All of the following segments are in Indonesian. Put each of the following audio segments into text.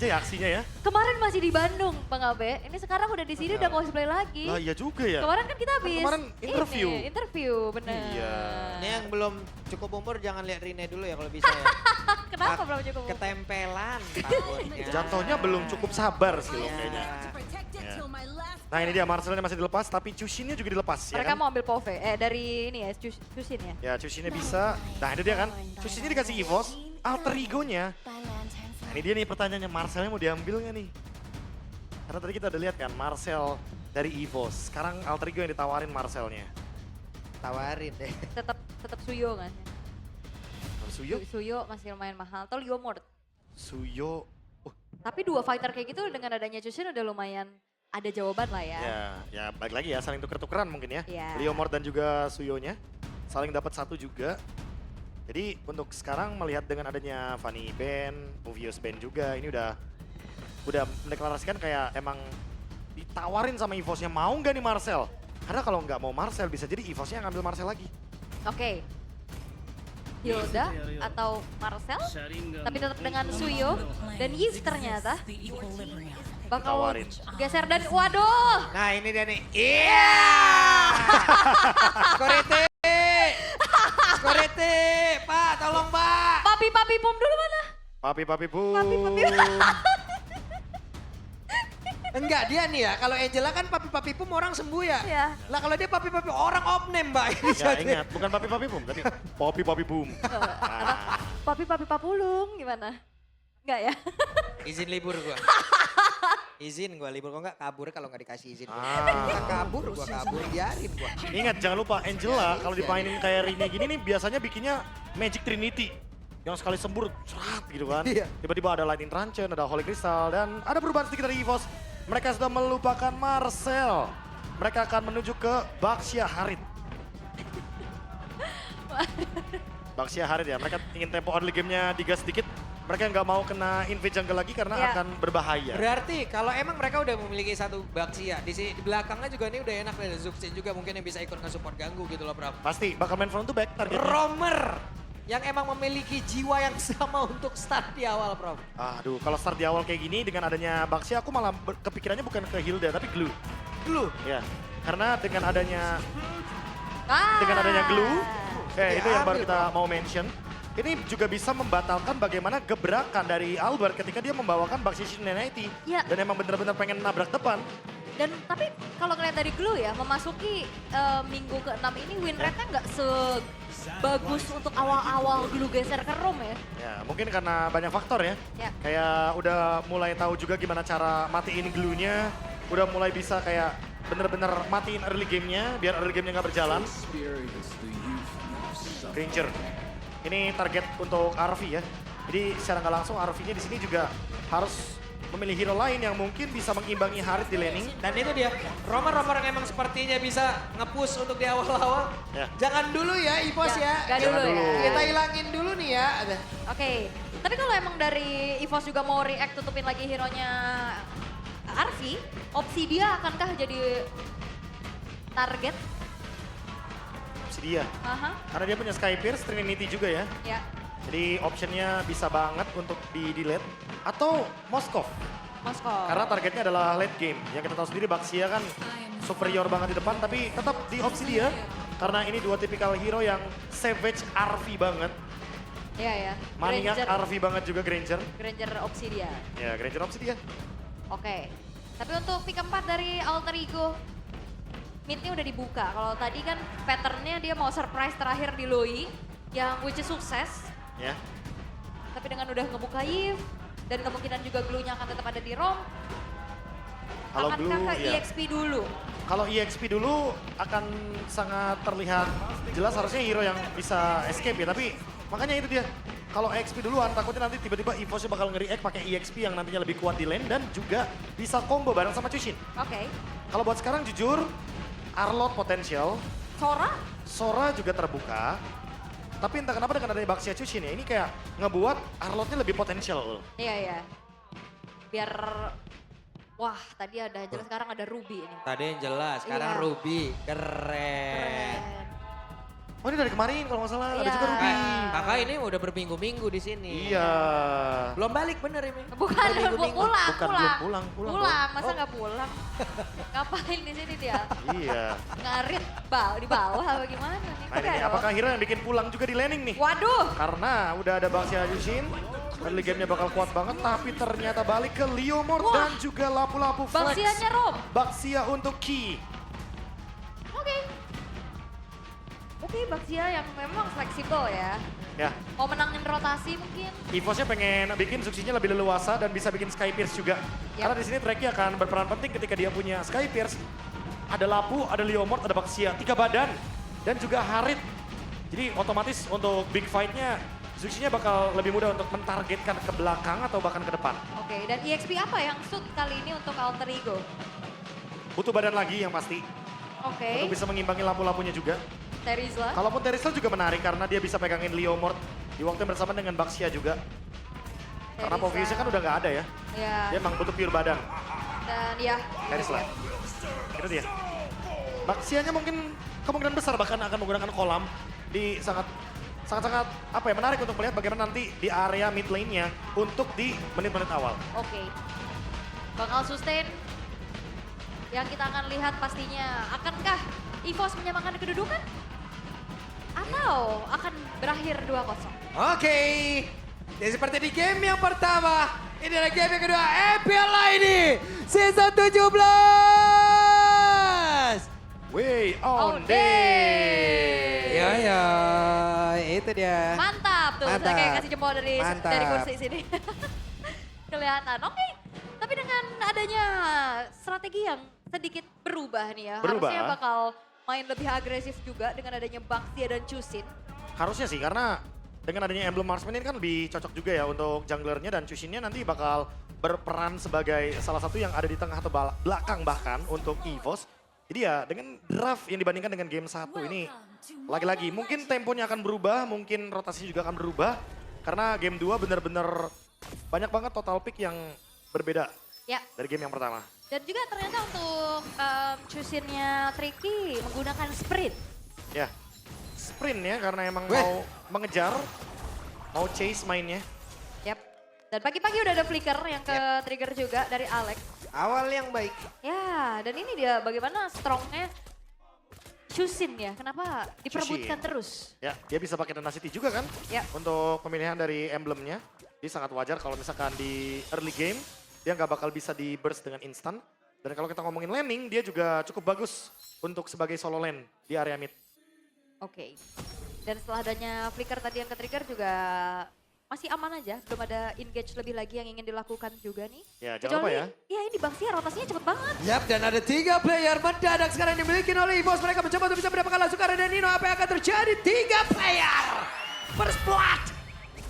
aja ya aksinya ya. Kemarin masih di Bandung, Bang Abe. Ini sekarang udah di sini udah cosplay lagi. Lah iya juga ya. Kemarin kan kita habis Kemarin interview. interview, bener. Iya. Ini yang belum cukup umur jangan lihat Rine dulu ya kalau bisa ya. Kenapa belum cukup? Ketempelan takutnya. Jatuhnya belum cukup sabar sih lo Iya. kayaknya. Ya. Nah ini dia Marcelnya masih dilepas tapi Chushinnya juga dilepas ya Mereka kan. mau ambil Pove, dari ini ya, Cusin ya. Ya Chushinnya bisa. Nah itu dia kan. Chushinnya dikasih EVOS, alter ego-nya. Nah, ini dia nih pertanyaannya, Marcelnya mau diambil nggak nih? Karena tadi kita udah lihat kan Marcel dari EVOS. Sekarang alter ego yang ditawarin Marcelnya. Tawarin deh. Tetap Suyo kan. Suyo? Suyo masih lumayan mahal. Atau Liomord. Suyo. Tapi dua fighter kayak gitu dengan adanya Cusin udah lumayan ada jawaban lah ya. Ya balik lagi ya saling tuker-tukeran mungkin ya. Iya. Liomord dan juga Suyonya. Saling dapat satu juga. Jadi untuk sekarang melihat dengan adanya Fanny Band, Movius Band juga, ini udah mendeklarasikan kayak emang ditawarin sama EVOS-nya mau nggak nih Marcel? Karena kalau nggak mau Marcel bisa jadi EVOS-nya ngambil Marcel lagi. Oke. Hilda atau Marcel, tapi tetap dengan Suyo dan Yves ternyata bakal Ditawarin. geser dan waduh. Nah ini dia nih. Iya! Skorete! Skorete! Pak tolong Pak! Papi Pum dulu mana? Papi bu. Enggak dia nih ya, kalau Angela kan papi pum orang sembuh ya. Iya. Lah kalau dia papi orang opname Mbak. Ini Ya jadi. ingat, bukan papi bum, tapi papi boom. Nah, Papi Papulung gimana? Enggak ya? Izin libur gua. Izin gua libur kok enggak kabur kalau nggak dikasih izin. Ah. Gua kabur biarin gua. Ingat jangan lupa Angela kalau dimainin kayak Rine gini nih biasanya bikinnya Magic Trinity. Yang sekali sembur serat gitu kan. Iya. Tiba-tiba ada Lightning Truncheon, ada Holy Crystal dan ada perubahan sedikit dari EVOS. Mereka sudah melupakan Marcel. Mereka akan menuju ke Baxia Harit. Baxia Harit ya, mereka ingin tempo early game-nya digas sedikit. Mereka nggak mau kena invade jungle lagi karena Iya. akan berbahaya. Berarti kalau emang mereka udah memiliki satu Baxia, di belakangnya juga ini udah enak ada Zuxin juga mungkin yang bisa ikut nge-support ganggu gitu loh Bro. Pasti bakal main front to back targetnya. Romer yang emang memiliki jiwa yang sama untuk start di awal Bro. Aduh, kalau start di awal kayak gini dengan adanya Baxia aku malah kepikirannya bukan ke Hilda tapi Glue. Glue. Ya, karena dengan adanya Ah. Glue, itu yang baru Diambil, kita mau mention. Ini juga bisa membatalkan bagaimana gebrakan dari Albert ketika dia membawakan Baxia Shinenity. Iya. Dan emang bener-bener pengen nabrak depan. Dan tapi kalau ngeliat dari Glue ya, memasuki minggu ke-6 ini win rate-nya nggak sebagus untuk awal-awal Glue geser ke room ya. Ya, mungkin karena banyak faktor ya. Ya. Kayak udah mulai tahu juga gimana cara matiin glue-nya. Udah mulai bisa kayak bener-bener matiin early game-nya biar early game-nya nggak berjalan. Ranger. Ini target untuk RV ya. Jadi secara nggak langsung RV-nya di sini juga harus memilih hero lain yang mungkin bisa mengimbangi Harit di laning. Dan itu dia, Romer yang emang sepertinya bisa nge-push untuk di awal-awal. Ya. Jangan dulu ya EVOS ya. Nggak Jangan dulu dulu. ya. Kita hilangin dulu nih ya. Oke, tapi kalau emang dari EVOS juga mau react tutupin lagi hero-nya Arvi, opsi dia akankah jadi target? Si dia. Aha, Karena dia punya Sky Pierce, Trinity juga ya. ya. Jadi optionnya bisa banget untuk di-delete. Atau Moskov. Moskow. Karena targetnya adalah late game. Yang kita tahu sendiri Baxia kan superior banget di depan. Tapi tetap di opsi dia. Karena ini dua tipikal hero yang savage RV banget. Iya ya. Maniak RV banget juga Granger. Granger opsi dia. Ya Granger opsi dia. Oke. Tapi untuk pick keempat dari Alter Ego, mid-nya udah dibuka. Kalau tadi kan patternnya dia mau surprise terakhir di Loi, yang which is sukses. Ya. Tapi dengan udah ngebuka Yves, dan kemungkinan juga glue-nya akan tetap ada di ROM. Kalau Akankah Glue, ke ya. EXP dulu? Kalau EXP dulu akan sangat terlihat jelas harusnya hero yang bisa escape ya. Tapi makanya itu dia. Kalau EXP duluan takutnya nanti tiba-tiba EVOS bakal nge-react pakai EXP yang nantinya lebih kuat di lane dan juga bisa combo bareng sama Chushin. Oke. Kalau buat sekarang jujur, Arlot potensial, Sora? Sora juga terbuka. Tapi entah kenapa dengan adanya Baxia Chushin ya, ini kayak ngebuat Arlotnya lebih potensial. Iya, iya. Biar, wah tadi ada jelas sekarang ada Ruby ini. Tadi yang jelas, sekarang Iya. Ruby. Keren. Keren. Oh ini dari kemarin kalau nggak salah, ada Iya. juga Ruby. Kakak ini udah berminggu-minggu di sini. Iya. Belum balik bener ini. Bukan, Berminggu-minggu. pulang, Bukan, pulang. belum pulang, pulang dong. Masa Oh. nggak pulang? Ngapain di sini dia? Iya. Ngarit di bawah apa gimana nih? Nah ini nih, apakah Hira yang bikin pulang juga di laning nih? Waduh, Karena udah ada Baxia Yushin, early game-nya bakal kuat banget, tapi ternyata balik ke Leomord Wah. dan juga lapu-lapu flex. Baxiannya Rom. Baxia untuk Ki. Oke, Baxia yang memang fleksibel ya. Ya, Mau menangin rotasi mungkin. EVOS-nya pengen bikin Zuxinya lebih leluasa dan bisa bikin Sky Pierce juga. Yap. Karena di sini Treki akan berperan penting ketika dia punya Sky Pierce. Ada Lapu, ada Leomord, ada Baxia, 3 badan. Dan juga Harit. Jadi otomatis untuk big fight-nya Zuxinya bakal lebih mudah untuk mentargetkan ke belakang atau bahkan ke depan. Oke, dan EXP apa yang suit kali ini untuk Alter Ego? Butuh badan lagi yang pasti. Oke, Untuk bisa mengimbangi lapu-lapunya juga. Terizla. Kalaupun Terisla juga menarik karena dia bisa pegangin Leomord di waktu yang bersamaan dengan Baxia juga. Karena Terizla. Poviusnya kan udah nggak ada ya. Ya, Dia emang butuh pure badan. dan ya. Terisla. Itu dia. Baxianya mungkin kemungkinan besar bahkan akan menggunakan kolam di sangat apa ya, menarik untuk melihat bagaimana nanti di area mid lane-nya untuk di menit-menit awal. Oke. Bakal sustain. Yang kita akan lihat pastinya, akankah EVOS menyamakan kedudukan? Atau akan berakhir 2-0? Oke. Jadi seperti di game yang pertama, ini adalah game yang kedua, EPL ini season 17. Way Oh, on day! Ya ya, itu dia. Mantap tuh, saya Mantap. kayak kasih jempol dari Mantap. kursi sini. Kelihatan, oke. Tapi dengan adanya strategi yang sedikit berubah nih ya. Berubah. Harusnya bakal main lebih agresif juga dengan adanya Baxia dan Chusin. Harusnya sih karena dengan adanya Emblem Marksman ini kan lebih cocok juga ya untuk junglernya dan Chushinnya nanti bakal berperan sebagai salah satu yang ada di tengah atau belakang bahkan untuk EVOS. Jadi ya dengan draft yang dibandingkan dengan game 1 ini lagi-lagi mungkin temponya akan berubah, mungkin rotasinya juga akan berubah. Karena game 2 benar-benar banyak banget total pick yang berbeda Ya, dari game yang pertama. dan juga ternyata untuk Chusinnya Tricky menggunakan sprint. Ya, sprint ya karena emang Weh. mau mengejar, mau chase mainnya. Yap. Dan pagi-pagi udah ada flicker yang ke trigger juga dari Alex. Awal yang baik. Ya, dan ini dia bagaimana strongnya Chusin ya. Kenapa diperebutkan Chusin. terus? Ya, dia bisa pakai Tenacity juga kan Ya. untuk pemilihan dari emblemnya. Jadi sangat wajar kalau misalkan di early game dia nggak bakal bisa di burst dengan instan. Dan kalau kita ngomongin laning, dia juga cukup bagus untuk sebagai solo lane di area mid. Oke. Dan setelah adanya flicker tadi yang ke-trigger juga masih aman aja. Belum ada engage lebih lagi yang ingin dilakukan juga nih. Ya, jangan lupa ya. Ya ini Baxia rotasinya cepet banget. Yap, dan ada 3 player mendadak sekarang dimiliki oleh EVOS. Mereka mencoba untuk bisa mendapatkan langsung karena Nino. Apa yang akan terjadi? 3 player. First blood.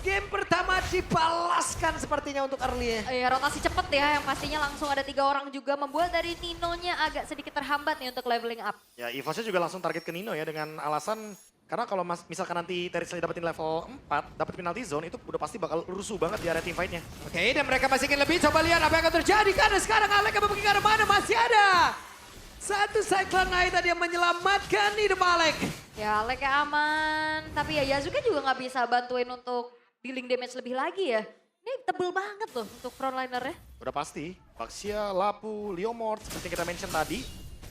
Game pertama dibalaskan sepertinya untuk early. Ya rotasi cepet ya yang pastinya langsung ada 3 orang juga. Membuat dari Ninonya agak sedikit terhambat nih untuk leveling up. Ya, EVOS-nya juga langsung target ke Nino ya dengan alasan karena kalau misalkan nanti Terisla dapetin level 4, dapet penalty zone itu udah pasti bakal rusuh banget di area team fight-nya. Oke, dan mereka masih ingin lebih. Coba lihat apa yang akan terjadi. Karena sekarang Alek yang pergi ke arah mana? Masih ada. Satu Cyclone Knight tadi yang menyelamatkan hidup Alek. Ya Alek aman. Tapi ya Yazuka juga nggak bisa bantuin untuk dealing damage lebih lagi ya. Ini tebel banget loh untuk frontlinernya. Udah pasti, Baxia, Lapu, Leomord seperti yang kita mention tadi,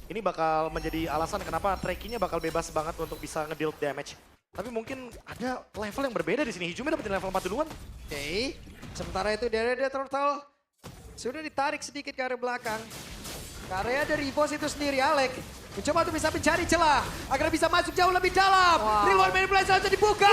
ini bakal menjadi alasan kenapa Treki-nya bakal bebas banget untuk bisa nge-deal damage. Tapi mungkin ada level yang berbeda di sini. Hijume dapetin level 4 duluan. Oke, sementara itu dari dia Turtle sudah ditarik sedikit ke arah belakang. Karya dari EVOS itu sendiri, Alek mencoba untuk bisa mencari celah agar bisa masuk jauh lebih dalam. Wow. Reward manipulasi langsung dibuka.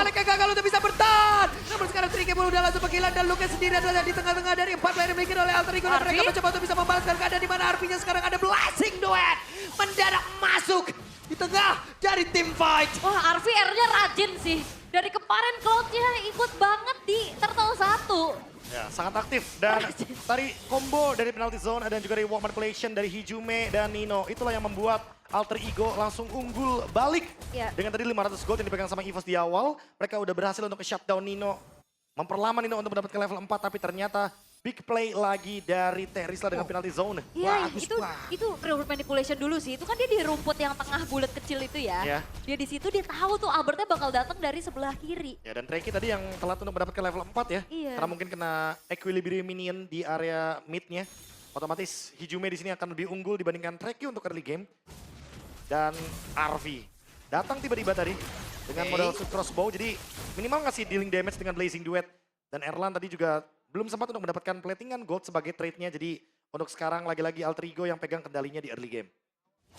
Alek yang gagal untuk bisa bertahan. Namun sekarang Tricky pun udah langsung menghilang dan Luka sendiri adalah di tengah-tengah dari 4 player yang dimiliki oleh Alter Ego. Dan Arfi? mereka mencoba untuk bisa membalaskan keadaan di mana Arfi-nya sekarang ada Blessing Duet. Mendadak masuk di tengah dari tim fight. Wah Arfi R-nya rajin sih. Dari kemarin Cloud-nya ikut banget di Turtle 1. Ya, sangat aktif. Dan tadi combo dari penalty zone dan juga reward manipulation dari Hijume dan Nino. Itulah yang membuat Alter Ego langsung unggul balik. Ya. Dengan tadi 500 gold yang dipegang sama EVOS di awal. Mereka udah berhasil untuk shutdown Nino. Memperlama Nino untuk mendapatkan level 4. Tapi ternyata big play lagi dari Terisla dengan penalty zone. Iya, Bagus itu real world manipulation dulu sih. Itu kan dia di rumput yang tengah bulat kecil itu ya. Iya. Dia di situ dia tahu tuh Albertnya bakal datang dari sebelah kiri. Ya dan Treki tadi yang telat untuk mendapatkan level 4 ya. Iya. Karena mungkin kena equilibrium minion di area mid-nya. Otomatis Hijume di sini akan lebih unggul dibandingkan Treki untuk early game. Dan RV datang tiba-tiba tadi dengan modal crossbow. Jadi minimal ngasih dealing damage dengan Blazing Duet. Dan Erlan tadi juga belum sempat untuk mendapatkan platingan gold sebagai trade-nya. Jadi untuk sekarang lagi-lagi Alter Ego yang pegang kendalinya di early game.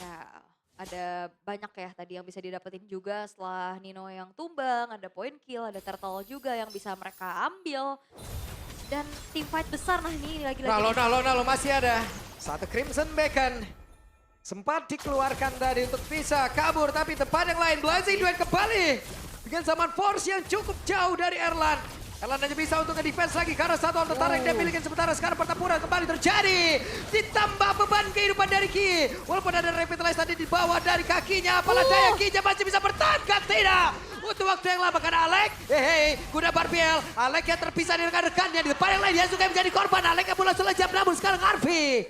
Ya, ada banyak ya tadi yang bisa didapetin juga setelah Nino yang tumbang, ada point kill, ada turtle juga yang bisa mereka ambil. Dan team fight besar nah ini lagi-lagi. Nalo masih ada. Satu Crimson Beacon. Sempat dikeluarkan tadi untuk bisa kabur, tapi tempat yang lain Blazing Duet kembali. Dengan zaman force yang cukup jauh dari Erlan. Erlan hanya bisa untuk nge-defense lagi karena satu alter yang dia miliki sementara sekarang pertempuran kembali terjadi. Ditambah beban kehidupan dari Ki. Walaupun ada revitalize tadi di bawah dari kakinya. Apalah daya Ki masih bisa bertahan kan? Tidak. Untuk waktu yang lama karena Alek. Guna Barbiel. Alek yang terpisah dari rekan-rekannya. Di depan yang lain dia suka menjadi korban. Alek yang mulai selejam namun sekarang Arfi.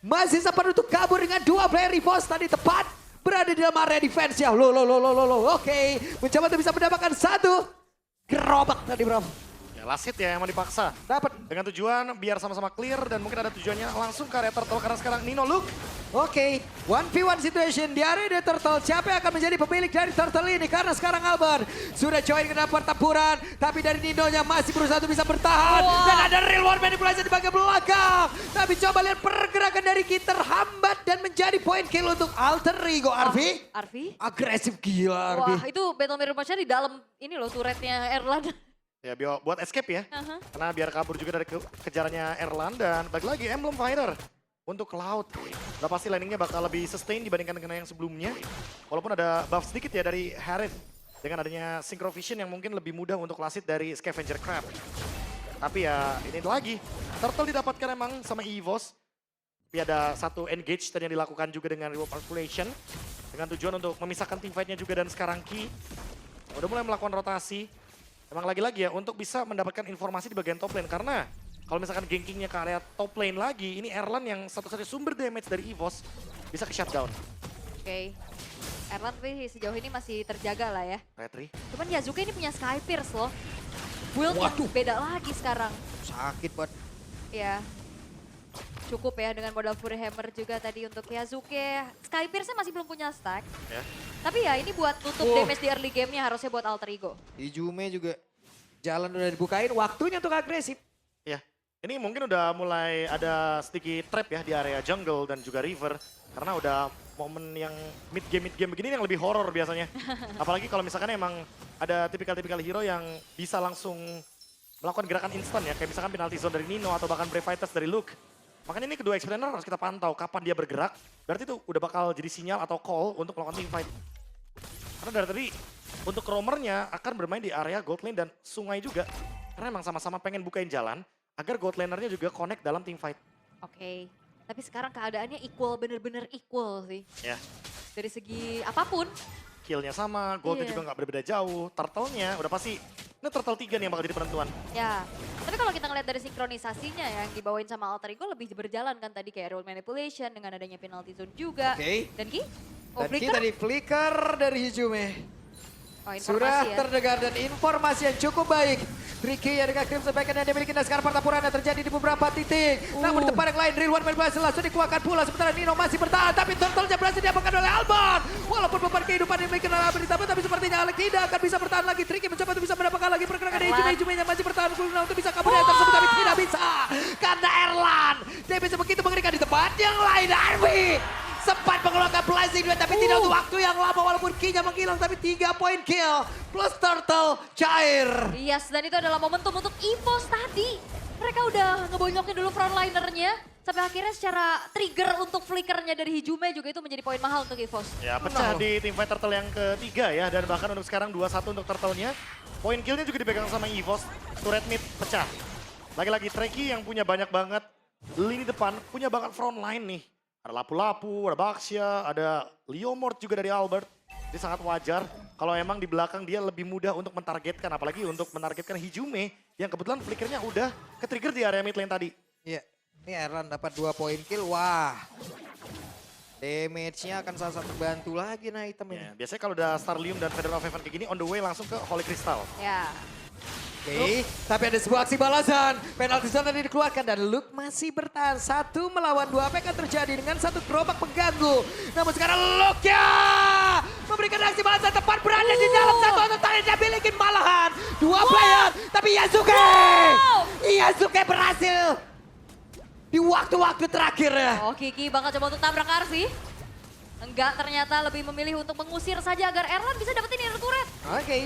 Masih sempat untuk kabur dengan dua player reverse tadi tepat. Berada di dalam area defense ya. Oke. Mencoba untuk bisa mendapatkan satu. Gerobak tadi bro. Ya last hit ya yang mau dipaksa. Dapat. Dengan tujuan biar sama-sama clear dan mungkin ada tujuannya langsung ke area turtle karena sekarang Nino look. Oke, 1v1 situation di area The Turtle. Siapa yang akan menjadi pemilik dari Turtle ini? Karena sekarang Albert sudah join ke dalam pertempuran. Tapi dari Nino-nya masih berusaha untuk bisa bertahan. Dan ada real world manipulasi di bagian belakang. Tapi coba lihat pergerakan dari Ki terhambat dan menjadi point kill untuk Alter Ego. Arvi? Arvi? Agresif gila Arvi. Wah itu Battle Mirror Match-nya di dalam ini loh turretnya Erlan. Ya buat escape ya. Karena biar kabur juga dari kejarannya Erlan dan balik lagi Emblem Fighter. Untuk Cloud, udah pasti landingnya bakal lebih sustain dibandingkan dengan yang sebelumnya. Walaupun ada buff sedikit ya dari Harith. Dengan adanya Synchro Vision yang mungkin lebih mudah untuk last hit dari Scavenger Crab. Tapi ya ini lagi, Turtle didapatkan emang sama EVOS. Tapi ada satu engage tadi yang dilakukan juga dengan reward calculation. Dengan tujuan untuk memisahkan team fight-nya juga dan sekarang Ki. Udah mulai melakukan rotasi. Emang lagi-lagi ya untuk bisa mendapatkan informasi di bagian top lane. Karena kalau misalkan gankingnya ke area top lane lagi, ini Erlan yang satu-satunya sumber damage dari EVOS bisa ke shutdown. Oke. Erlan tapi sejauh ini masih terjaga lah ya. Retri. Cuman Yasuke ini punya Sky Pierce loh. Build yang beda lagi sekarang. Sakit banget. Ya. Cukup ya dengan modal Fury Hammer juga tadi untuk Yasuke. Sky Pierce-nya masih belum punya stack. Ya. Tapi ya ini buat tutup damage di early game-nya harusnya buat Alter Ego. Ijume juga jalan udah dibukain, waktunya untuk agresif. Ya. Ini mungkin udah mulai ada sedikit trap ya di area jungle dan juga river. Karena udah momen yang mid game begini yang lebih horror biasanya. Apalagi kalau misalkan emang ada tipikal-tipikal hero yang bisa langsung melakukan gerakan instan ya. Kayak misalkan penalty zone dari Nino atau bahkan Brave Fighters dari Luke. Makanya ini kedua explainer harus kita pantau kapan dia bergerak. Berarti itu udah bakal jadi sinyal atau call untuk melakukan team fight. Karena dari tadi untuk roamernya akan bermain di area gold lane dan sungai juga. Karena emang sama-sama pengen bukain jalan agar gold lanernya juga connect dalam team fight. Oke. Tapi sekarang keadaannya equal, bener-bener equal sih. Ya. Dari segi apapun. Killnya sama, goldnya Iya. juga nggak berbeda jauh. Turtle-nya udah pasti, ini turtle 3 nih yang bakal jadi penentuan. Ya. Tapi kalau kita ngeliat dari sinkronisasinya ya, yang dibawain sama Alter Ego lebih berjalan kan tadi kayak role manipulation dengan adanya penalty zone juga. Oke. Dan Ki? Oh, Dan flicker? kita di flicker dari Hijume. Oh, informasi Sudah ya. terdengar dan informasi yang cukup baik. Ricky yang dengan Crimson Beacon yang dimiliki dan sekarang pertempuran yang terjadi di beberapa titik. Namun di tempat yang lain, Real One berhasil langsung dikuatkan pula. Sementara Nino masih bertahan, tapi Turtle-nya berhasil diapakan oleh Albert. Walaupun beban kehidupan yang dimiliki oleh Albert ditambah, tapi sepertinya Alek tidak akan bisa bertahan lagi. Tricky mencoba untuk bisa mendapatkan lagi pergerakan dari Hijume-nya masih bertahan untuk bisa kabur dari tersebut, tapi tidak bisa. Karena Erlan, dia bisa begitu mengerikan di tempat yang lain. Arwi sempat mengeluarkan Blazing Duet tapi tidak untuk waktu yang lama walaupun Ki-nya menghilang tapi 3 point kill plus Turtle cair. Yes, dan itu adalah momentum untuk EVOS tadi. Mereka udah ngebonyokin dulu frontlinernya sampai akhirnya secara trigger untuk flickernya dari Hijume juga itu menjadi poin mahal untuk EVOS. Ya pecah di team fight Turtle yang ketiga ya. Dan bahkan untuk sekarang 2-1 untuk Turtle-nya. Poin kill-nya juga dipegang sama EVOS. Turret mid pecah. Lagi-lagi Treki yang punya banyak banget lini depan, punya banget frontline nih. Ada Lapu-Lapu, ada Baxia, ada Leomord juga dari Albert. Jadi sangat wajar kalau emang di belakang dia lebih mudah untuk mentargetkan. Apalagi untuk mentargetkan Hijume yang kebetulan flickernya udah ke-trigger di area mid lane tadi. Iya, ini Erlan dapat 2 poin kill. Wah, damage-nya akan sangat bantu lagi nah item ini. Ya, biasanya kalau udah Starlium dan Feather of Heaven kayak gini, on the way langsung ke Holy Crystal. Ya. Oke, tapi ada sebuah aksi balasan. Penalti zone tadi dikeluarkan dan Luke masih bertahan. 1 melawan 2, apa yang akan terjadi dengan 1 gerobak pengganggu. Namun sekarang Luke ya memberikan aksi balasan tepat berada di dalam 1 total yang dia miliki malahan. 2 player, tapi Yasuke! Yasuke berhasil di waktu-waktu terakhir ya. Oh, Kiki bakal coba untuk tabrak Arvi. Enggak, ternyata lebih memilih untuk mengusir saja agar Erlan bisa dapetin inner turret. Oke.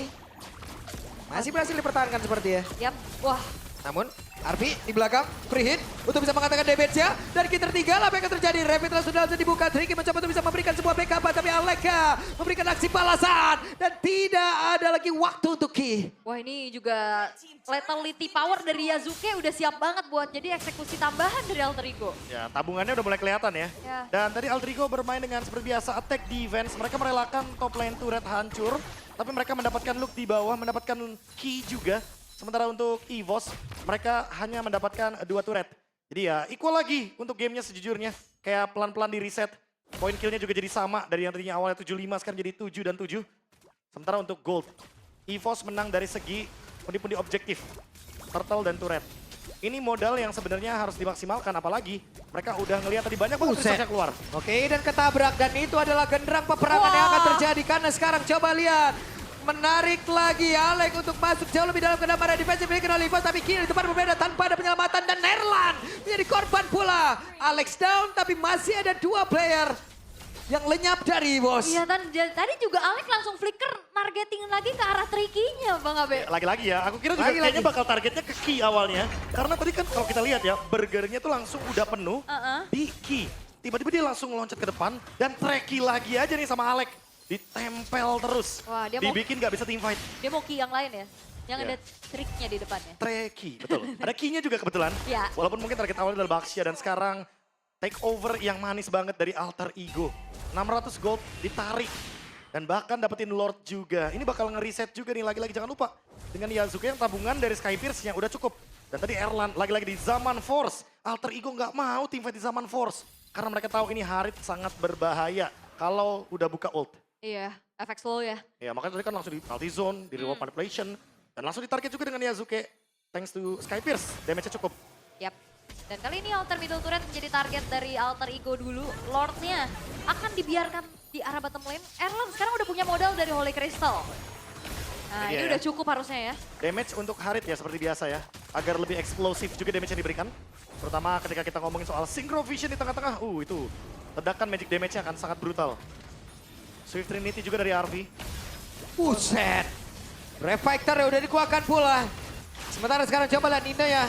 Masih berhasil dipertahankan seperti ya. Yap, wah. Namun Arvi di belakang free hit untuk bisa mengatakan damage-nya. Dan kita tertinggal apa yang akan terjadi? Rapid sudah langsung dibuka. Tricky mencoba untuk bisa memberikan sebuah backup. Tapi Aleka memberikan aksi balasan. Dan tidak ada lagi waktu untuk Ki. Wah, ini juga lethality power dari Yasuke udah siap banget buat jadi eksekusi tambahan dari Alter Ego. Ya, tabungannya udah mulai kelihatan ya. Ya. Dan tadi Alter Ego bermain dengan seperti biasa attack defense. Mereka merelakan top lane turret hancur. Tapi mereka mendapatkan look di bawah, mendapatkan key juga. Sementara untuk EVOS, mereka hanya mendapatkan 2 turret. Jadi ya equal lagi untuk gamenya sejujurnya. Kayak pelan-pelan di reset. Point killnya juga jadi sama dari yang tadinya awalnya 75 sekarang jadi 7 dan 7. Sementara untuk gold, EVOS menang dari segi pundi-pundi objektif. Turtle dan turret. Ini modal yang sebenarnya harus dimaksimalkan, apalagi mereka udah ngelihat tadi banyak banget resource-nya keluar. Oke, dan ketabrak. Dan itu adalah genderang peperangan yang akan terjadi. Karena sekarang coba lihat. Menarik lagi Alek untuk masuk jauh lebih dalam ke dalam area defensif milik oleh EVOS. Tapi kini di tempat berbeda tanpa ada penyelamatan. Dan Erlan menjadi korban pula. Alex down tapi masih ada 2 player yang lenyap dari EVOS. Iya, dan tadi juga Alek langsung flicker targeting lagi ke arah Tricky-nya Bang Abe. Lagi-lagi ya, aku kira juga kayaknya bakal targetnya ke Key awalnya. Karena tadi kan kalau kita lihat ya, burgernya tuh langsung udah penuh di Key. Tiba-tiba dia langsung loncat ke depan dan Tricky lagi aja nih sama Alek. Ditempel terus. Wah, dia dibikin gak bisa teamfight. Dia mau key yang lain ya? Yang Iya. ada triknya di depannya. Tricky, betul. Ada key-nya juga kebetulan. Iya. Walaupun mungkin target awalnya adalah Baxia dan sekarang take over yang manis banget dari Alter Ego. 600 gold ditarik. Dan bahkan dapetin Lord juga. Ini bakal ngereset juga nih lagi-lagi jangan lupa. Dengan Yasuke yang tabungan dari Skypierce yang udah cukup. Dan tadi Erlan lagi-lagi di Zaman Force. Alter Ego nggak mau teamfight di Zaman Force. Karena mereka tahu ini Harit sangat berbahaya kalau udah buka ult. Iya, efek slow ya. Ya makanya tadi kan langsung di multi zone, di reward manipulation. Dan langsung ditarget juga dengan Yasuke. Thanks to Skypierce, damage-nya cukup. Yap. Dan kali ini Alter Middle Turret menjadi target dari Alter Ego dulu. Lordnya akan dibiarkan di arah bottom lane. Erlan sekarang udah punya modal dari Holy Crystal. Nah, Iya ini ya. udah cukup harusnya ya. Damage untuk Harit ya seperti biasa ya. Agar lebih eksplosif juga damage yang diberikan. Terutama ketika kita ngomongin soal Synchro Vision di tengah-tengah. Itu ledakan magic damage-nya akan sangat brutal. Swift Trinity juga dari RV. Buset. Refactor ya udah dikeluarkan pula. Sementara sekarang coba lihat Nino ya.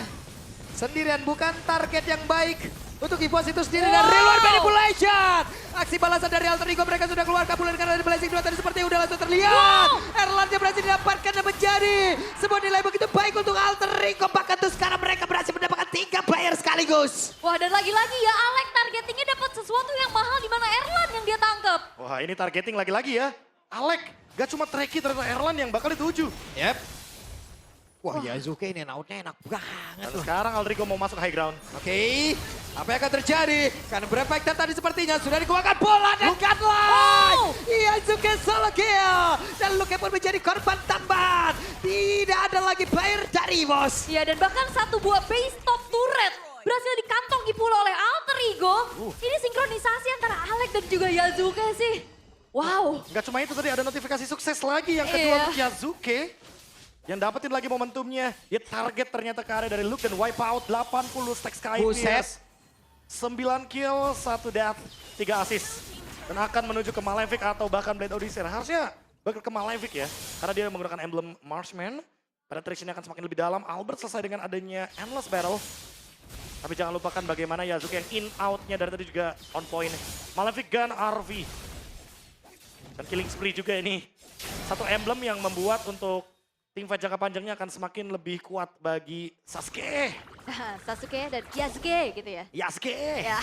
Sendirian bukan target yang baik. Untuk EVOS itu sendiri dan Reload Manipulation. Aksi balasan dari Alter Ego mereka sudah keluar kabulkan karena dari Blazing 2 tadi seperti yang udah langsung terlihat. Erlannya berhasil didapatkan dan menjadi sebuah nilai begitu baik untuk Alter Ego. Bahkan tuh sekarang mereka berhasil mendapatkan 3 player sekaligus. Wah, dan lagi-lagi ya Alek targetingnya dapat sesuatu yang mahal di mana Erlan yang dia tangkap. Wah ini targeting lagi-lagi ya. Alek, gak cuma Treki ternyata Erlan yang bakal dituju. Yep. Wah, Yasuke ini outnya enak banget Dan loh. sekarang Aldrigo mau masuk high ground. Oke, apa yang akan terjadi? Karena Refactor tadi sepertinya sudah dikeluarkan bola dan godlike. Yasuke solo kill. Dan Luke pun menjadi korban tambahan. Tidak ada lagi player dari EVOS. Iya, dan bahkan satu buah base top turret berhasil dikantongi pula oleh Alter Ego. Ini sinkronisasi antara Alek dan juga Yasuke sih. Wow. Gak cuma itu tadi ada notifikasi sukses lagi yang kedua Iya. untuk Yasuke. Yang dapetin lagi momentumnya. Dia target ternyata ke area dari Luke dan wipe out 80 stack Skypierce. 9 kill, 1 death, 3 assist. Dan akan menuju ke Malefic atau bahkan Blade Odyssey. Harusnya bakal ke Malefic ya. Karena dia menggunakan emblem Marshman. Penetration-nya akan semakin lebih dalam. Albert selesai dengan adanya Endless Battle. Tapi jangan lupakan bagaimana Yasuke yang in-out-nya dari tadi juga on point. Malefic Gun RV. Dan Killing Spree juga ini. Satu emblem yang membuat untuk teamfight jangka panjangnya akan semakin lebih kuat bagi Sasuke. Sasuke dan Yasuke gitu ya. Yasuke. Ya.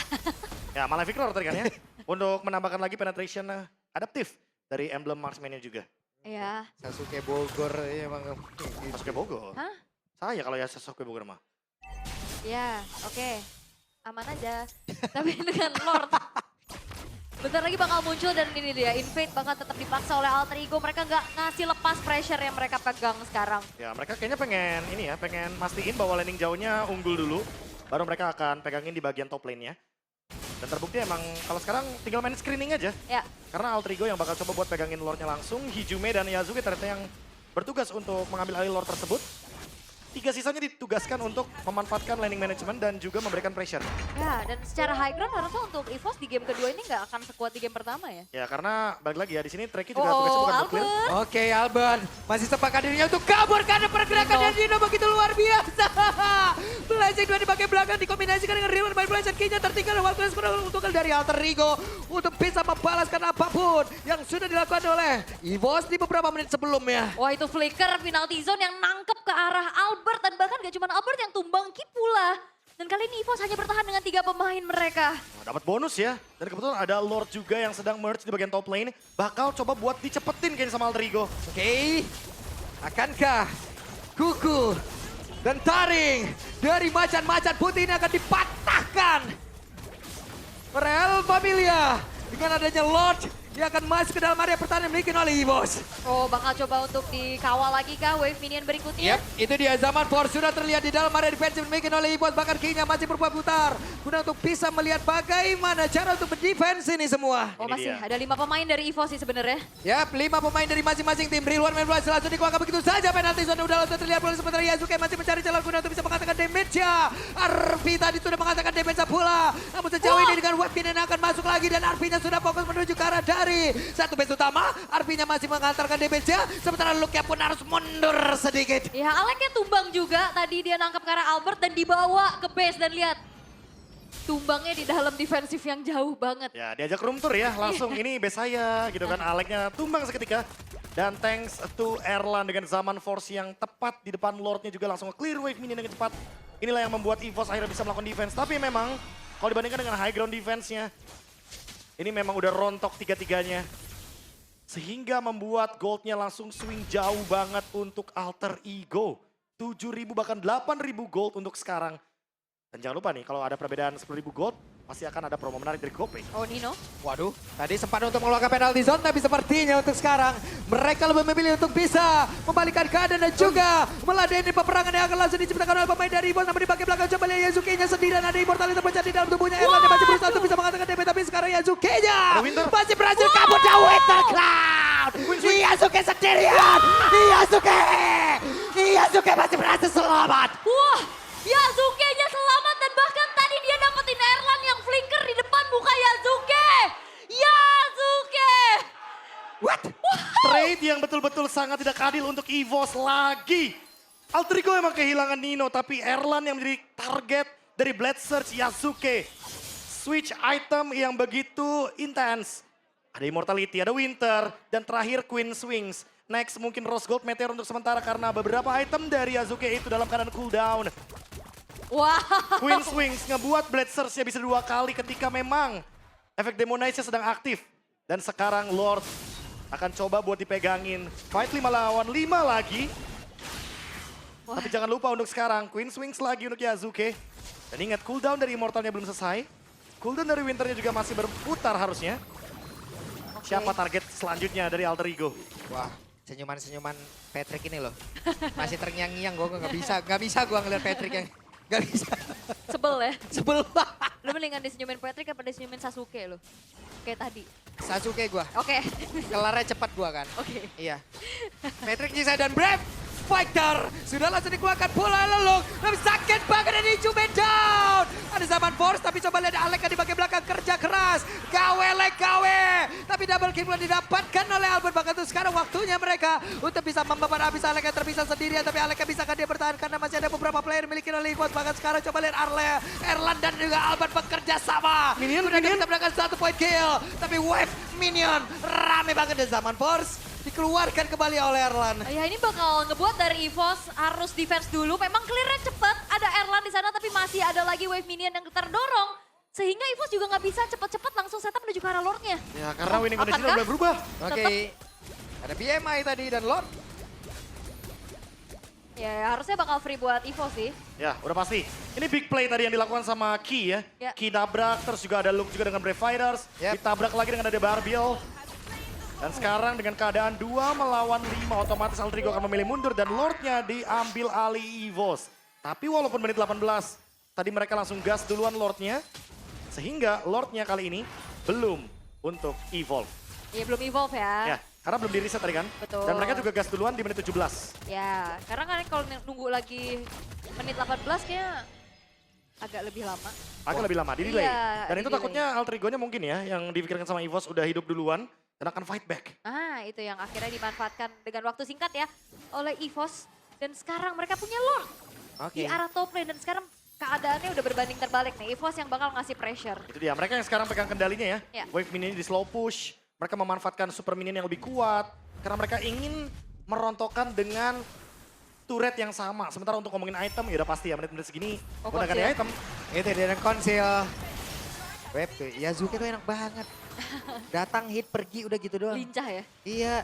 Ya Malefic Roar tadi kan ya. Untuk menambahkan lagi penetration adaptif dari emblem marksman-nya juga. Iya. Sasuke Bogor ya emang. Sasuke Bogor. Hah? Saya kalau ya Sasuke Bogor mah. Ya, oke. Aman aja. Tapi dengan Lord. Bentar lagi bakal muncul dan ini dia, Invade bakal tetap dipaksa oleh Alter Ego. Mereka nggak ngasih lepas pressure yang mereka pegang sekarang. Ya mereka kayaknya pengen ini ya, pengen mastiin bahwa landing jauhnya unggul dulu. Baru mereka akan pegangin di bagian top lane-nya. Dan terbukti emang kalau sekarang tinggal main screening aja. Ya, Karena Alter Ego yang bakal coba buat pegangin lore-nya langsung. Hijume dan Yasuke ternyata yang bertugas untuk mengambil alih lore tersebut. 3 sisanya ditugaskan untuk memanfaatkan landing management dan juga memberikan pressure. ya, dan secara high ground harusnya untuk EVOS di game kedua ini nggak akan sekuat di game pertama ya. Ya karena balik lagi ya, di sini Treki juga tugasnya bukan buat clear. Albert. Oke, Alban masih sepakat dirinya untuk kabur karena pergerakan dari Dino begitu luar biasa. Blazing 2 dipakai belakang dikombinasikan dengan Riven by Blazing Key-nya tertinggal waktu yang kurang untuk dari Alter Ego untuk bisa membalaskan apapun yang sudah dilakukan oleh EVOS di beberapa menit sebelumnya. Wah itu flicker penalty zone yang nangkep ke arah Albert dan bahkan gak cuma Albert yang tumbang Ki pula. Dan kali ini EVOS hanya bertahan dengan 3 pemain mereka. Nah, dapat bonus ya. Dan kebetulan ada Lord juga yang sedang merge di bagian top lane. Bakal coba buat dicepetin kayaknya sama Alter Ego. Oke, akankah kuku dan taring dari macan-macan putih ini akan dipatahkan? Real Familia dengan adanya Lord yang akan masuk ke dalam area pertahanan dimiliki oleh EVOS. Oh bakal coba untuk dikawal lagi kah wave minion berikutnya? Yap, itu dia Zaman Force sudah terlihat di dalam area defensif dimiliki oleh EVOS. Bahkan King-nya masih berputar guna untuk bisa melihat bagaimana cara untuk berdefense ini semua. Oh Ini masih dia. ada 5 pemain dari EVOS sih sebenarnya. Yap, 5 pemain dari masing-masing tim. Rilwan main bola langsung dikeluarkan begitu saja. Penalti zone udah langsung terlihat bola sementara Yasuke masih mencari jalan guna untuk bisa mengatakan damage-nya. Arfi tadi sudah mengatakan damage-nya pula. Namun sejauh ini dengan webkin yang akan masuk lagi dan Arfi-nya sudah fokus menuju ke arah dari satu base utama. Arfi-nya masih mengantarkan damage-nya. Sementara Luke-nya pun harus mundur sedikit. Ya Aleknya tumbang juga. Tadi dia nangkep ke arah Albert dan dibawa ke base dan lihat. Tumbangnya di dalam defensif yang jauh banget. Ya diajak room tour ya, langsung ini base saya gitu kan. Aleknya tumbang seketika. Dan thanks to Erlan dengan Zaman Force yang tepat di depan Lordnya juga langsung clear wave minion dengan cepat. Inilah yang membuat EVOS akhirnya bisa melakukan defense. Tapi memang kalau dibandingkan dengan high ground defense-nya, ini memang udah rontok tiga-tiganya. Sehingga membuat goldnya langsung swing jauh banget untuk Alter Ego. 7.000 bahkan 8.000 gold untuk sekarang. Dan jangan lupa nih kalau ada perbedaan 10.000 gold, pasti akan ada promo menarik dari GoPay. Oh Nino. Waduh, tadi sempat untuk mengeluarkan penalti zone, tapi sepertinya untuk sekarang mereka lebih memilih untuk bisa membalikkan keadaan dan juga meladeni peperangan yang akan langsung diciptakan oleh pemain dari EVOS. Namun di bagian belakang coba lihat Yasuke-nya sendirian, ada immortality terpecah di dalam tubuhnya. Erlan yang masih berusaha untuk bisa mengatakan DP, tapi sekarang Yasuke-nya masih berhasil kabur dari Winter Cloud. Yasuke sendirian, Yasuke masih berhasil selamat. Wah, Yasuke-nya selamat dan bahkan tadi dia dapetin Erlan yang flicker di depan muka Yasuke. Yasuke! What? Trade yang betul-betul sangat tidak adil untuk EVOS lagi. Alter Ego emang kehilangan Nino, tapi Erlan yang menjadi target dari Blade Surge Yasuke. Switch item yang begitu intens. Ada Immortality, ada Winter, dan terakhir Queen Swings. Next mungkin Rose Gold Meteor untuk sementara karena beberapa item dari Yasuke itu dalam keadaan cooldown. Wah. Queen Swings ngebuat Blade Surge-nya bisa 2 kali ketika memang efek Demonize-nya sedang aktif. Dan sekarang Lord akan coba buat dipegangin. Fight 5 lawan 5 lagi. Wah. Tapi jangan lupa untuk sekarang Queen Swings lagi untuk Yasuke. Dan ingat cooldown dari Immortalnya belum selesai. Cooldown dari Winternya juga masih berputar harusnya. Siapa target selanjutnya dari Alter Ego? Wah, senyuman-senyuman Patrick ini loh. Masih terngiang-ngiang gue gak bisa gue ngeliat Patrick yang gak bisa. Sebel ya. Sebel banget. Lu mendingan disenyumin Patrick apa disenyumin Sasuke lu? Kayak tadi. Sasuke gue, Oke. kelarnya cepat gue kan. Oke. Iya. Patrick Jisa dan Brave Fighter sudah langsung dikeluarkan bola lelung. Tapi sakit banget ini Jume down. Ada Zaman Force tapi coba lihat Alek di bagian belakang kerja keras. Gawe. Tapi double kill belum didapatkan oleh Albert. Bahkan itu sekarang waktunya mereka untuk bisa membeban habis Alek yang terpisah sendirian. Tapi Alek bisa kan dia bertahan karena masih ada beberapa player miliki oleh EVOS. Bahkan sekarang coba lihat Erlan dan juga Albert bekerja sama. Minion. Kita mendapatkan 1 point kill. Tapi wave Minion rame banget dari Zaman Force. Dikeluarkan kembali oleh Erlan. Ya ini bakal ngebuat dari EVOS harus defense dulu. Memang clear-nya cepet. Ada Erlan di sana tapi masih ada lagi wave minion yang terdorong. Sehingga EVOS juga nggak bisa cepet-cepet langsung setup menuju ke arah Lordnya. Ya karena winning condition akankah? udah berubah. Oke. Ada BMI tadi dan Lord. Ya harusnya bakal free buat EVOS sih. Ya udah pasti. Ini big play tadi yang dilakukan sama Ki ya. Ya. Ki nabrak, terus juga ada Luke juga dengan Brave Fighters. Yep. Ditabrak lagi dengan ada Barbiel. Dan sekarang dengan keadaan 2 melawan 5, otomatis Altrigo akan memilih mundur dan Lordnya diambil alih EVOS. Tapi walaupun menit 18, tadi mereka langsung gas duluan Lordnya. Sehingga Lordnya kali ini belum untuk evolve. Ya belum evolve ya. Ya, karena belum di reset tadi kan. Betul. Dan mereka juga gas duluan di menit 17. Ya, karena kan kalau nunggu lagi menit 18 kayaknya agak lebih lama. Agak lebih lama, di delay. Iya, Dan itu di-delay. takutnya Altrigonya mungkin ya, yang dipikirkan sama EVOS udah hidup duluan dan akan fight back. Ah, itu yang akhirnya dimanfaatkan dengan waktu singkat ya oleh EVOS. Dan sekarang mereka punya Lord di arah top lane dan sekarang keadaannya udah berbanding terbalik nih. EVOS yang bakal ngasih pressure. Itu dia, mereka yang sekarang pegang kendalinya ya. Ya. Wave minion di slow push, mereka memanfaatkan super minion yang lebih kuat. Karena mereka ingin merontokkan dengan turret yang sama. Sementara untuk ngomongin item, ya udah pasti ya menit-menit segini Oh, udah ganti konsil. item. Itu dia dan konsil. Web tuh, Yazuki tuh enak banget. Datang hit pergi udah gitu doang. Lincah ya. Iya,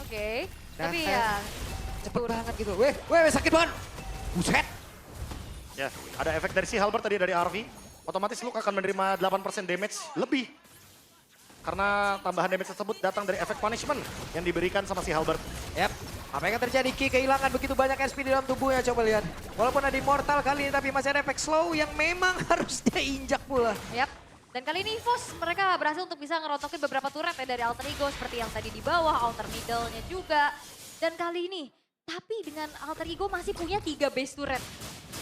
Oke. Tapi Datang. ya cepet banget gitu. Weh sakit banget. Buset. Ya, ada efek dari si Halberd tadi dari RV. Otomatis Luke akan menerima 8% damage lebih. Karena tambahan damage tersebut datang dari efek punishment yang diberikan sama si Halberd. Yap. Apa yang akan terjadi? Ki kehilangan begitu banyak SP di dalam tubuhnya. Coba lihat. Walaupun ada immortal kali ini tapi masih ada efek slow yang memang harus dia injak pula. Yap. Dan kali ini EVOS mereka berhasil untuk bisa ngerontokin beberapa turret ya dari Alter Ego seperti yang tadi di bawah, Alter Middle-nya juga. Dan kali ini, tapi dengan Alter Ego masih punya 3 base turret.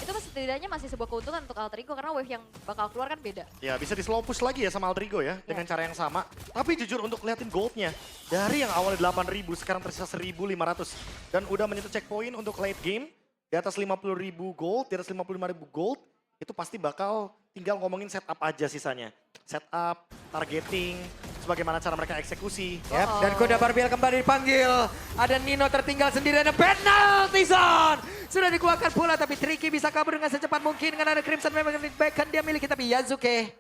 Itu setidaknya masih sebuah keuntungan untuk Alter Ego karena wave yang bakal keluar kan beda. Ya bisa di slow push lagi ya sama Altrigo ya, dengan cara yang sama. Tapi jujur untuk liatin goldnya, dari yang awalnya 8.000 sekarang tersisa 1.500. Dan udah menyentuh checkpoint untuk late game, di atas 50.000 gold, di atas 55.000 gold, itu pasti bakal tinggal ngomongin setup aja sisanya. Setup, targeting, sebagaimana cara mereka eksekusi. Yap, dan kuda Barbiel kembali dipanggil. Ada Nino tertinggal sendirian, ada penalty zone. Sudah dikeluarkan pula, tapi Tricky bisa kabur dengan secepat mungkin. Dengan ada Crimson memang backkan dia miliki, tapi Yazuki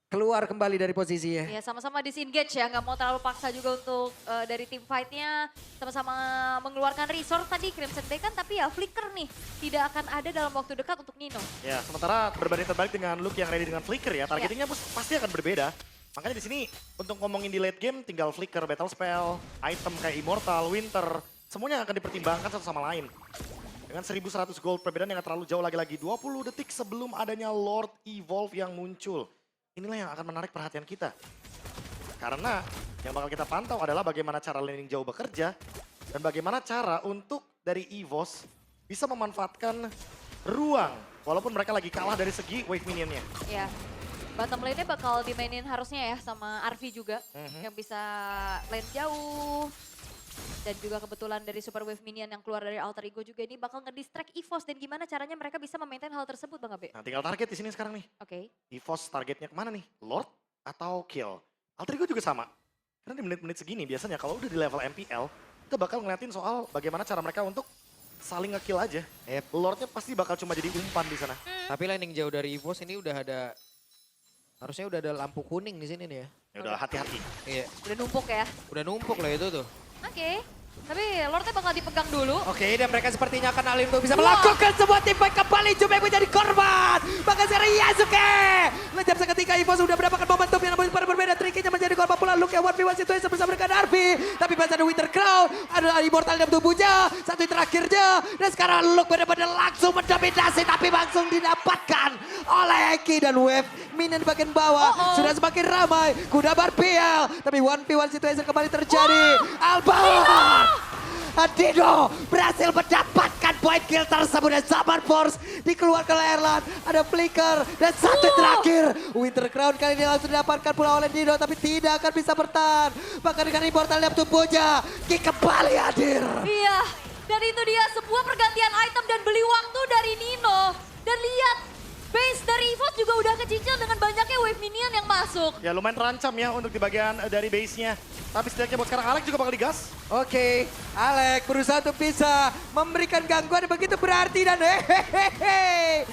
keluar kembali dari posisinya. Ya sama-sama disengage ya, nggak mau terlalu paksa juga untuk dari tim fight-nya. Sama-sama mengeluarkan resource tadi Crimson Bacon, tapi ya flicker nih. Tidak akan ada dalam waktu dekat untuk Nino. Ya, sementara berbanding terbalik dengan Luke yang ready dengan flicker ya, targetingnya pasti akan berbeda. Makanya di sini untuk ngomongin di late game tinggal flicker, battle spell, item kayak immortal, winter, semuanya akan dipertimbangkan satu sama lain. Dengan 1.100 gold perbedaan yang gak terlalu jauh lagi-lagi, 20 detik sebelum adanya Lord Evolve yang muncul. Inilah yang akan menarik perhatian kita. Karena yang bakal kita pantau adalah bagaimana cara laning jauh bekerja dan bagaimana cara untuk dari EVOS bisa memanfaatkan ruang walaupun mereka lagi kalah dari segi wave minionnya. Ya, bottom lane-nya bakal dimainin harusnya ya sama Arvi juga. Yang bisa lane jauh. Dan juga kebetulan dari Super Wave Minion yang keluar dari Alter Ego juga ini bakal ngedistract EVOS. Dan gimana caranya mereka bisa memaintain hal tersebut Bang Abe? Nah, tinggal target di sini sekarang nih. Oke. EVOS targetnya kemana nih? Lord atau kill? Alter Ego juga sama. Karena di menit-menit segini biasanya kalau udah di level MPL, kita bakal ngeliatin soal bagaimana cara mereka untuk saling nge-kill aja. Lordnya pasti bakal cuma jadi umpan di sana. Tapi landing jauh dari EVOS ini udah ada, harusnya udah ada lampu kuning di sini nih ya. Ya udah hati-hati. Iya, Udah numpuk ya. udah numpuk lah itu tuh. Oke. Tapi Lordnya bakal dipegang dulu. Oke, dan mereka sepertinya akan alih untuk bisa Wah. melakukan sebuah tim fight kembali. Jumei menjadi korban. Bahkan sekarang Yazuki. Menjam seketika EVOS sudah mendapatkan momentum yang namun pada berbeda. Tricky-nya menjadi korban pula. Luke yang 1v1 situation bersama dengan Arvi. Tapi pas ada Winter Crown. Ada Immortal dalam tubuhnya. Satu yang terakhirnya. Dan sekarang Luke benar-benar langsung mendominasi. Tapi langsung didapatkan oleh Eki dan Wave. Minion di bagian bawah. Sudah semakin ramai. Kuda Barbiel. Tapi 1v1 situation kembali terjadi. Alba. Adido berhasil mendapatkan point kill tersebut dan Summer Force dikeluarkan oleh Erlan. Ada flicker dan satu yang terakhir. Winter Crown kali ini langsung didapatkan pula oleh Dido tapi tidak akan bisa bertahan. Bahkan dengan immortal dalam tubuhnya, Ki kembali hadir. Iya. Dan itu dia sebuah pergantian item dan beli waktu dari Nino. Dan lihat, base dari EVOS juga udah kecicil dengan banyaknya wave minion yang masuk. Ya lumayan terancam ya untuk di bagian dari base-nya. Tapi setidaknya buat sekarang Alex juga bakal digas. Oke, Alex berusaha untuk bisa memberikan gangguan yang begitu berarti dan hehehe.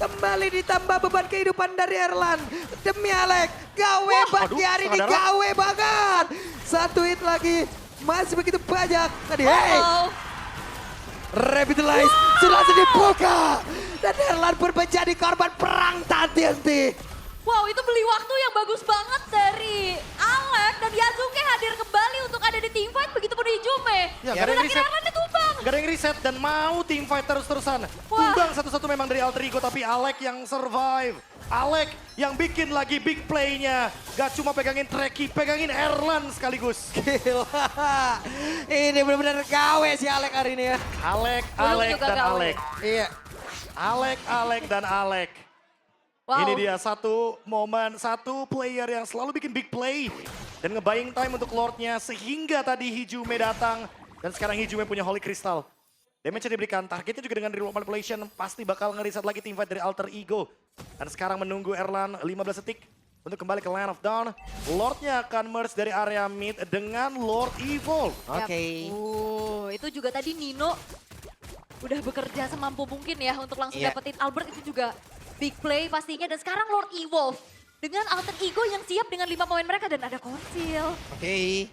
Kembali ditambah beban kehidupan dari Erlan. Demi Alek, gawe Wah, bakti aduh, hari ini, setengah darah. gawe banget. Satu hit lagi, masih begitu banyak. Tadi, hey, Oh, revitalize sudah langsung dibuka. Dan Erlan pun menjadi korban perang tak henti. wow, itu beli waktu yang bagus banget dari Alek dan Yasuke hadir kembali untuk ada di teamfight begitu pun Hijume. Ya, Dan gak ada yang akhirnya reset. Erlan ditumbang. Gak ada yang reset dan mau team fight terus-terusan. Tumbang satu-satu memang dari Alter Ego tapi Alek yang survive. Alek yang bikin lagi big play-nya. Gak cuma pegangin Treki, pegangin Erlan sekaligus. Gila. Ini benar-benar gawe si Alek hari ini ya. Alek, Belum Alek, juga dan gawe. Alek. Iya. Alek, Alek, dan Alek. Wow. Ini dia satu momen, satu player yang selalu bikin big play. Dan nge-buying time untuk Lordnya sehingga tadi Hijume datang. Dan sekarang Hijume punya Holy Crystal. Damage yang diberikan, targetnya juga dengan reroll manipulation pasti bakal ngereset lagi teamfight dari Alter Ego. Dan sekarang menunggu Erlan 15 detik untuk kembali ke Land of Dawn. Lordnya akan merge dari area mid dengan Lord Evolve. Oke. Itu juga tadi Nino udah bekerja semampu mungkin ya untuk langsung Iya. dapetin Albert, itu juga big play pastinya. Dan sekarang Lord Evolve dengan Alter Ego yang siap dengan 5 pemain mereka dan ada konsil. Oke.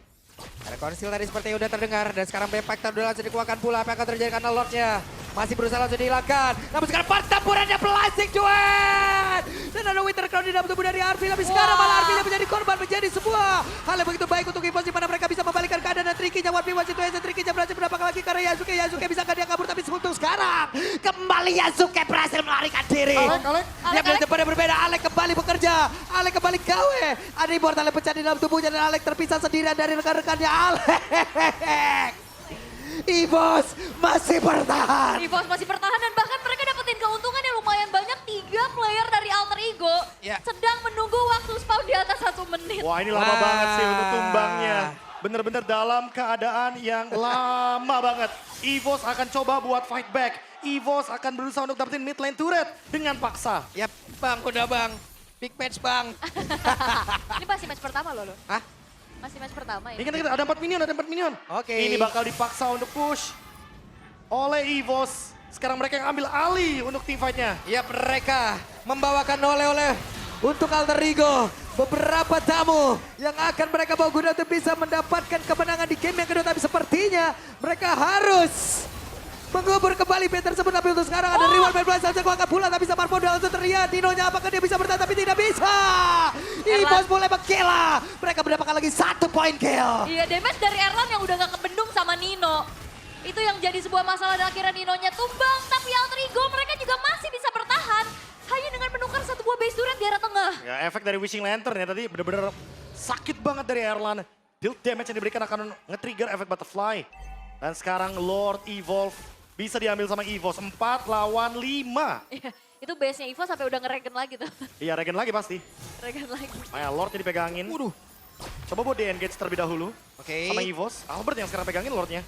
Ada konsil tadi seperti yang udah terdengar. Dan sekarang Bempactor udah langsung dikeluarkan pula. Apa yang akan terjadi karena Lordnya masih berusaha langsung dihilangkan. Namun sekarang pertempurannya Plastic Duet. Dan ada Winter Crown di dalam tubuh dari Arvi. Tapi sekarang malah Arvi menjadi korban, menjadi sebuah hal yang begitu baik untuk Evos di mana mereka bisa membalikkan keadaan dan Tricky-nya 1v1 situation. Tricky-nya berhasil mendapatkan lagi karena Yasuke. Yasuke bisa dia kabur tapi untuk sekarang kembali Yasuke berhasil melarikan diri. Alek, Alek. Yang dari depannya berbeda, Alek kembali bekerja. Alek kembali gawe. Ada immortal yang pecah di dalam tubuhnya dan Alek terpisah sendirian dari rekan-rekannya. Alek. Evos masih bertahan. Evos masih bertahan dan bahkan mereka dapetin keuntungan yang lumayan banyak. 3 player dari Alter Ego Ya. sedang menunggu waktu spawn di atas 1 menit. Wah ini lama Wah. banget sih untuk tumbangnya. Bener-bener dalam keadaan yang lama banget. Evos akan coba buat fight back. Evos akan berusaha untuk dapetin mid lane turret dengan paksa. Yap, Bang, udah Bang. Big match, Bang. Ini masih match pertama loh. Hah? Masih match pertama Ini ini. kan ada 4 minion, ada 4 minion. Oke. Ini bakal dipaksa untuk push oleh Evos. Sekarang mereka yang ambil alih untuk team fight-nya. Ya, mereka membawakan oleh-oleh untuk Alter Ego. Beberapa tamu yang akan mereka bawa guna untuk bisa mendapatkan kemenangan di game yang kedua. Tapi sepertinya mereka harus mengubur kembali band tersebut. Tapi untuk sekarang ada reward band saja kuakan pula. Tapi Samarpo udah langsung terlihat. Dinonya apakah dia bisa bertahan? Tapi tidak bisa. Evos mulai menggila. Mereka mendapatkan lagi 1 point kill. Iya, damage dari Erlan yang udah gak kebendung sama Nino. Itu yang jadi sebuah masalah dan akhirnya Ninonya tumbang. Tapi Alter Ego mereka juga masih bisa bertahan. Hanya dengan menukar satu buah base turret di arah tengah. Ya, efek dari Wishing Lantern ya tadi bener-bener sakit banget dari Erlan. Build damage yang diberikan akan nge-trigger efek butterfly. Dan sekarang Lord Evolve bisa diambil sama Evos. 4 lawan 5. Iya, itu base-nya Evo sampai udah ngeregen lagi tuh. Iya, regen lagi pasti. Regen lagi. Lordnya dipegangin. Waduh. Coba buat di-engage terlebih dahulu. Oke. Sama Evos. Albert yang sekarang pegangin Lordnya.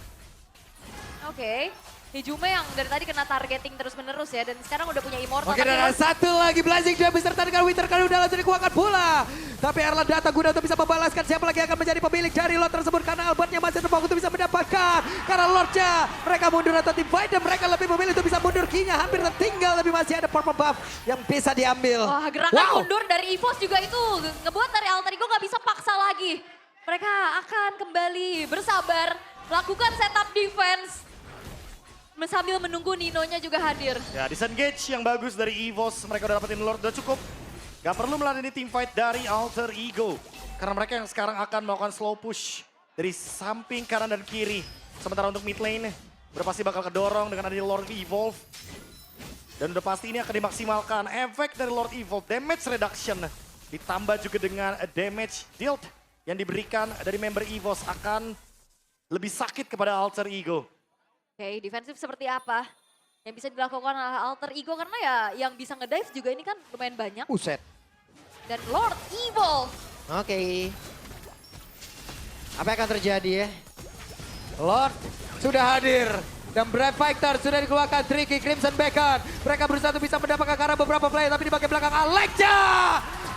Oke. Hijume yang dari tadi kena targeting terus-menerus ya. Dan sekarang udah punya Immortal. Oke, tapi dan ada Lord- satu lagi Blazing Jam beserta dengan Winter Crown udah langsung dikuatkan pula. Tapi Erlan datang guna untuk bisa membalaskan siapa lagi yang akan menjadi pemilik dari Lord tersebut. Karena Albertnya masih terpaku untuk bisa mendapatkan. Karena Lordnya mereka mundur atau tim fight dan mereka lebih memilih untuk bisa mundur. Kinya hampir tertinggal tapi masih ada purple buff yang bisa diambil. Wah, gerakan mundur dari Evos juga itu ngebuat dari Alter Ego gak bisa paksa lagi. Mereka akan kembali bersabar, lakukan setup defense. Sambil menunggu Ninonya juga hadir. Ya, disengage yang bagus dari Evos. Mereka udah dapetin Lord, udah cukup. Gak perlu meladeni team fight dari Alter Ego. Karena mereka yang sekarang akan melakukan slow push dari samping kanan dan kiri. Sementara untuk mid lane, udah pasti bakal kedorong dengan adanya Lord Evolve. Dan udah pasti ini akan dimaksimalkan. Efek dari Lord Evolve, damage reduction. Ditambah juga dengan damage dealt yang diberikan dari member Evos akan lebih sakit kepada Alter Ego. Oke, defensif seperti apa yang bisa dilakukan oleh Alter Ego karena ya yang bisa ngedive juga ini kan lumayan banyak. Buset. Dan Lord Evil. Oke. Apa yang akan terjadi ya? Lord sudah hadir. Dan Brave Fighter sudah dikeluarkan. Tricky, Crimson Beacon. Mereka berusaha untuk bisa mendapatkan ke arah beberapa player. Tapi di bagian belakang Alekja.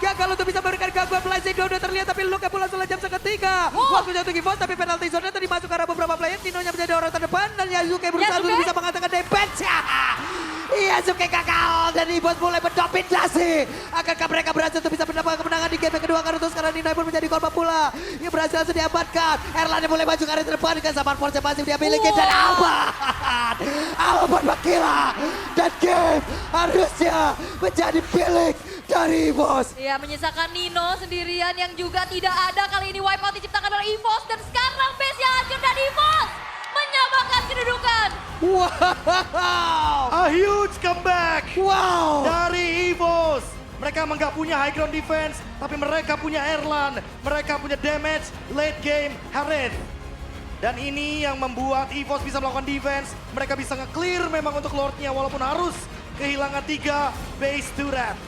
Gagal untuk bisa memberikan gangguan Blazing udah terlihat. Tapi Luka pula jam seketika. Waktu jatuh Givon tapi penalti zone tadi masuk ke arah beberapa player. Ninonya menjadi orang terdepan. Dan Yasuke berusaha untuk bisa mengatakan damage. Yasuke gagal dan EVOS mulai mendominasi. Akankah mereka berhasil untuk bisa mendapatkan kemenangan di game yang kedua? Karena sekarang Nino pun menjadi korban pula. Yang berhasil langsung diamankan. Erlan yang mulai maju ke arah depan dengan zaman force yang masih dia miliki. Dan Alban Bakila. Dan game harusnya menjadi milik dari EVOS. Ya, menyisakan Nino sendirian yang juga tidak ada. Kali ini wipeout diciptakan oleh EVOS dan sekarang base-nya hancur dan EVOS menyamakan kedudukan. Wow. A huge comeback Wow. dari EVOS. Mereka emang gak punya high ground defense, tapi mereka punya Erlan. Mereka punya damage late game Harith. Dan ini yang membuat EVOS bisa melakukan defense. Mereka bisa nge-clear memang untuk Lordnya walaupun harus kehilangan 3 base turret.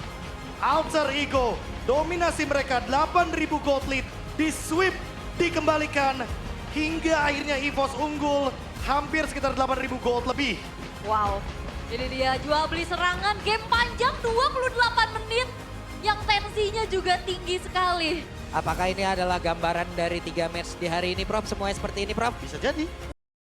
Alter Ego, dominasi mereka 8.000 gold lead, di sweep, dikembalikan. Hingga akhirnya EVOS unggul hampir sekitar 8.000 gold lebih. Wow, ini dia jual beli serangan, game panjang 28 menit yang tensinya juga tinggi sekali. Apakah ini adalah gambaran dari 3 match di hari ini, Prof? Semuanya seperti ini, Prof? Bisa jadi.